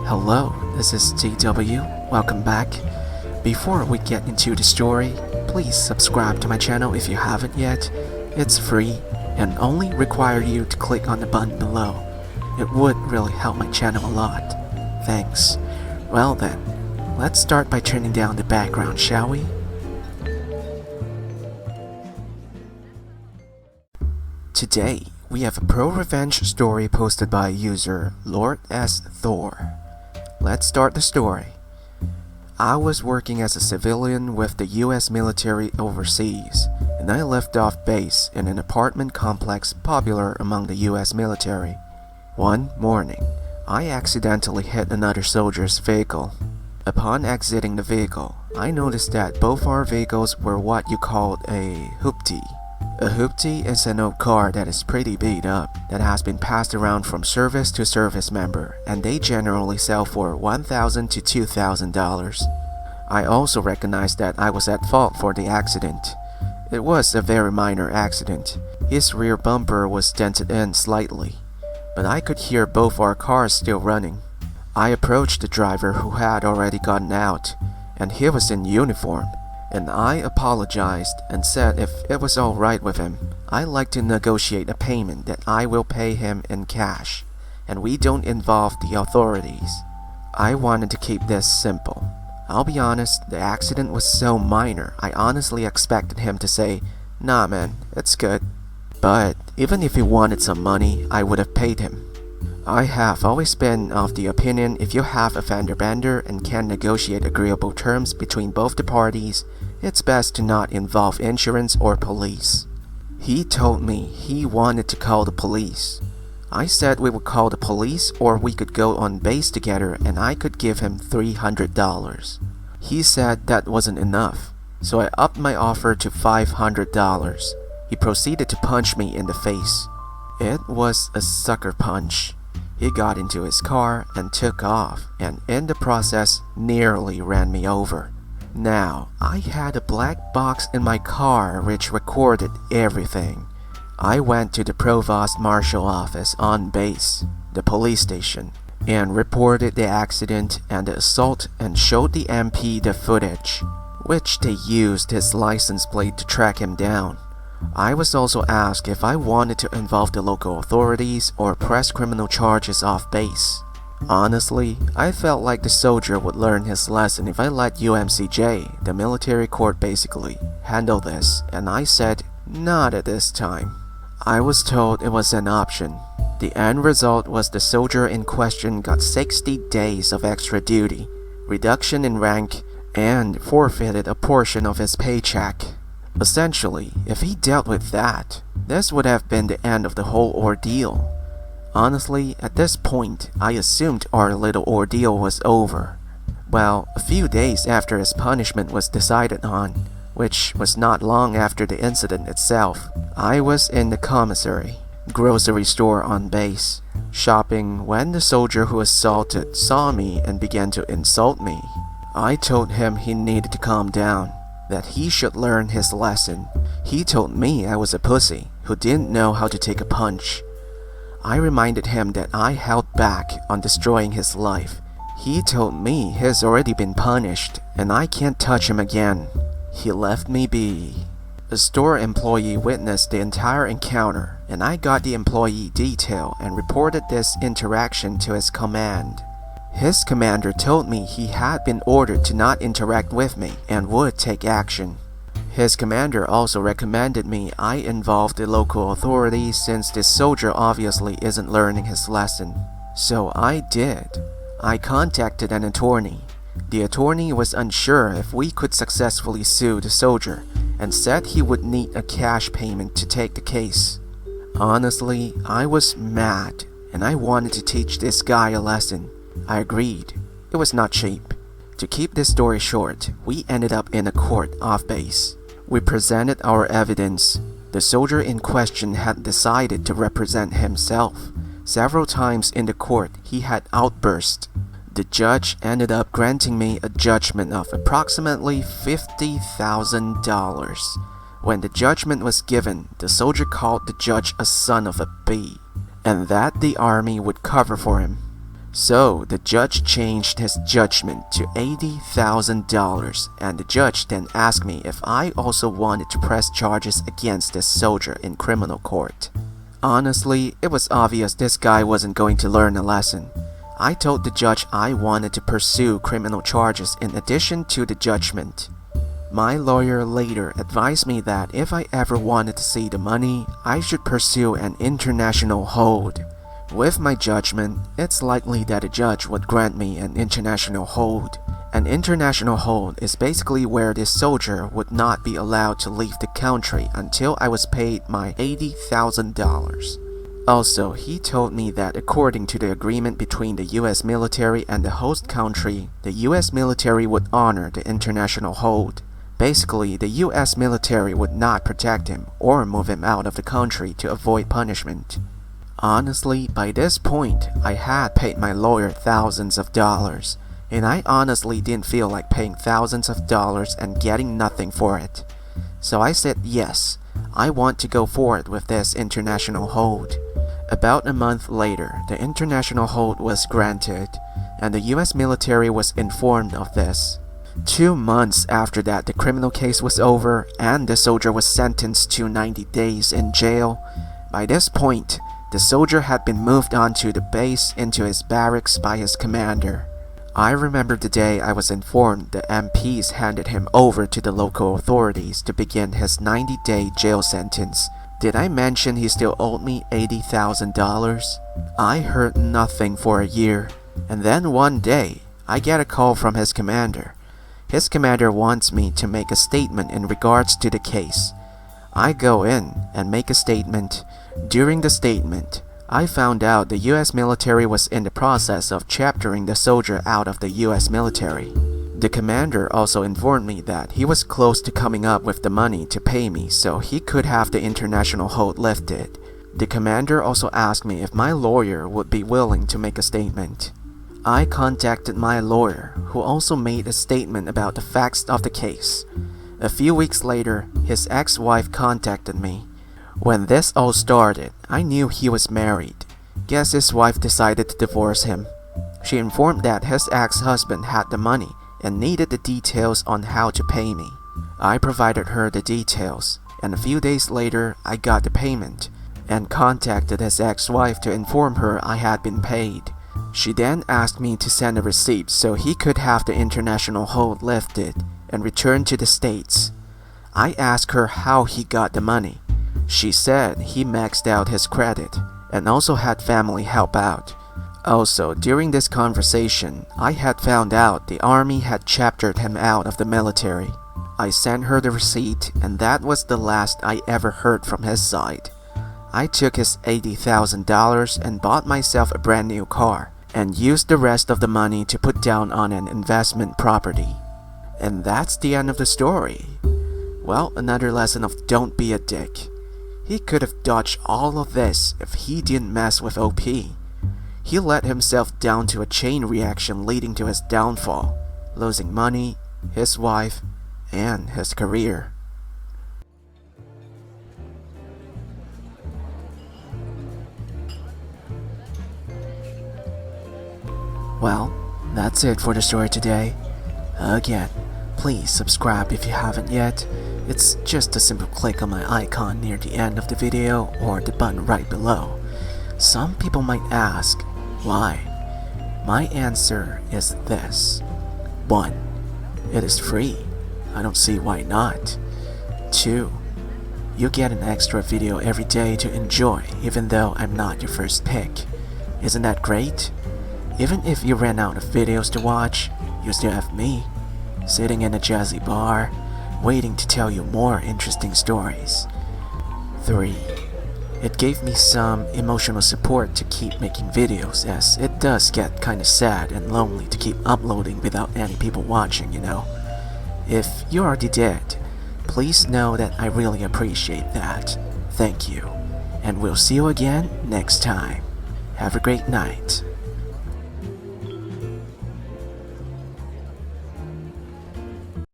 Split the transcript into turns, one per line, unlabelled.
Hello, this is TW. Welcome back. Before we get into the story, please subscribe to my channel if you haven't yet. It's free and only require you to click on the button below. It would really help my channel a lot. Thanks. Well then, let's start by turning down the background, shall we? Today, we have a ProRevenge story posted by user Lord S. Thor. Let's start the story. I was working as a civilian with the US military overseas, and I left off base in an apartment complex popular among the US military. One morning, I accidentally hit another soldier's vehicle. Upon exiting the vehicle, I noticed that both our vehicles were what you called a hoopty. A hoopty is an old car that is pretty beat up, that has been passed around from service to service member, and they generally sell for $1,000 to $2,000. I also recognized that I was at fault for the accident. It was a very minor accident. His rear bumper was dented in slightly, but I could hear both our cars still running. I approached the driver who had already gotten out, and he was in uniform. And I apologized and said if it was alright with him, I'd like to negotiate a payment that I will pay him in cash, and we don't involve the authorities. I wanted to keep this simple. I'll be honest, the accident was so minor, I honestly expected him to say, "Nah man, it's good." But even if he wanted some money, I would have paid him. I have always been of the opinion if you have a fender bender and can negotiate agreeable terms between both the parties, it's best to not involve insurance or police. He told me he wanted to call the police. I said we would call the police or we could go on base together and I could give him $300. He said that wasn't enough, so I upped my offer to $500. He proceeded to punch me in the face. It was a sucker punch. He got into his car and took off, and in the process nearly ran me over. Now, I had a black box in my car which recorded everything. I went to the Provost Marshal office on base, the police station, and reported the accident and the assault and showed the MP the footage, which they used his license plate to track him down. I was also asked if I wanted to involve the local authorities or press criminal charges off base. Honestly, I felt like the soldier would learn his lesson if I let UMCJ, the military court basically, handle this, and I said, not at this time. I was told it was an option. The end result was the soldier in question got 60 days of extra duty, reduction in rank, and forfeited a portion of his paycheck. Essentially, if he dealt with that, this would have been the end of the whole ordeal. Honestly, at this point, I assumed our little ordeal was over. Well, a few days after his punishment was decided on, which was not long after the incident itself, I was in the commissary, grocery store on base, shopping when the soldier who assaulted saw me and began to insult me. I told him he needed to calm down, that he should learn his lesson. He told me I was a pussy who didn't know how to take a punch. I reminded him that I held back on destroying his life. He told me he's already been punished and I can't touch him again. He left me be. A store employee witnessed the entire encounter, and I got the employee detail and reported this interaction to his command. His commander told me he had been ordered to not interact with me and would take action. His commander also recommended me I involve the local authorities since this soldier obviously isn't learning his lesson. So I did. I contacted an attorney. The attorney was unsure if we could successfully sue the soldier and said he would need a cash payment to take the case. Honestly, I was mad and I wanted to teach this guy a lesson. I agreed. It was not cheap. To keep this story short, we ended up in a court off base. We presented our evidence. The soldier in question had decided to represent himself. Several times in the court, he had outbursts. The judge ended up granting me a judgment of approximately $50,000. When the judgment was given, the soldier called the judge a son of a b, and that the army would cover for him. So the judge changed his judgment to $80,000, and the judge then asked me if I also wanted to press charges against this soldier in criminal court. Honestly, it was obvious this guy wasn't going to learn a lesson. I told the judge I wanted to pursue criminal charges in addition to the judgment. My lawyer later advised me that if I ever wanted to see the money, I should pursue an international hold. With my judgment, it's likely that a judge would grant me an international hold. An international hold is basically where this soldier would not be allowed to leave the country until I was paid my $80,000. Also, he told me that according to the agreement between the US military and the host country, the US military would honor the international hold. Basically, the US military would not protect him or move him out of the country to avoid punishment. Honestly, by this point, I had paid my lawyer thousands of dollars, and I honestly didn't feel like paying thousands of dollars and getting nothing for it. So I said yes, I want to go forward with this international hold. About a month later, the international hold was granted, and the US military was informed of this. 2 months after that, the criminal case was over, and the soldier was sentenced to 90 days in jail. By this point, the soldier had been moved on to the base into his barracks by his commander. I remember the day I was informed the MPs handed him over to the local authorities to begin his 90-day jail sentence. Did I mention he still owed me $80,000? I heard nothing for a year, and then one day, I get a call from his commander. His commander wants me to make a statement in regards to the case. I go in and make a statement. During the statement, I found out the US military was in the process of chaptering the soldier out of the US military. The commander also informed me that he was close to coming up with the money to pay me so he could have the international hold lifted. The commander also asked me if my lawyer would be willing to make a statement. I contacted my lawyer, who also made a statement about the facts of the case. A few weeks later, his ex-wife contacted me. When this all started, I knew he was married. Guess his wife decided to divorce him. She informed that his ex-husband had the money and needed the details on how to pay me. I provided her the details, and a few days later, I got the payment and contacted his ex-wife to inform her I had been paid. She then asked me to send a receipt so he could have the international hold lifted and return to the States. I asked her how he got the money. She said he maxed out his credit and also had family help out. Also, during this conversation, I had found out the army had chaptered him out of the military. I sent her the receipt, and that was the last I ever heard from his side. I took his $80,000 and bought myself a brand new car, and used the rest of the money to put down on an investment property. And that's the end of the story. Well, another lesson of don't be a dick. He could have dodged all of this if he didn't mess with OP. He let himself down to a chain reaction leading to his downfall, losing money, his wife, and his career. Well, that's it for the story today. Again, please subscribe if you haven't yet. It's just a simple click on my icon near the end of the video or the button right below. Some people might ask, why? My answer is this. 1. It is free. I don't see why not. 2. You get an extra video every day to enjoy even though I'm not your first pick. Isn't that great? Even if you ran out of videos to watch, you still have me, sitting in a jazzy bar, waiting to tell you more interesting stories. 3. It gave me some emotional support to keep making videos, as it does get kinda sad and lonely to keep uploading without any people watching, you know. If you already did, please know that I really appreciate that. Thank you, and we'll see you again next time. Have a great night.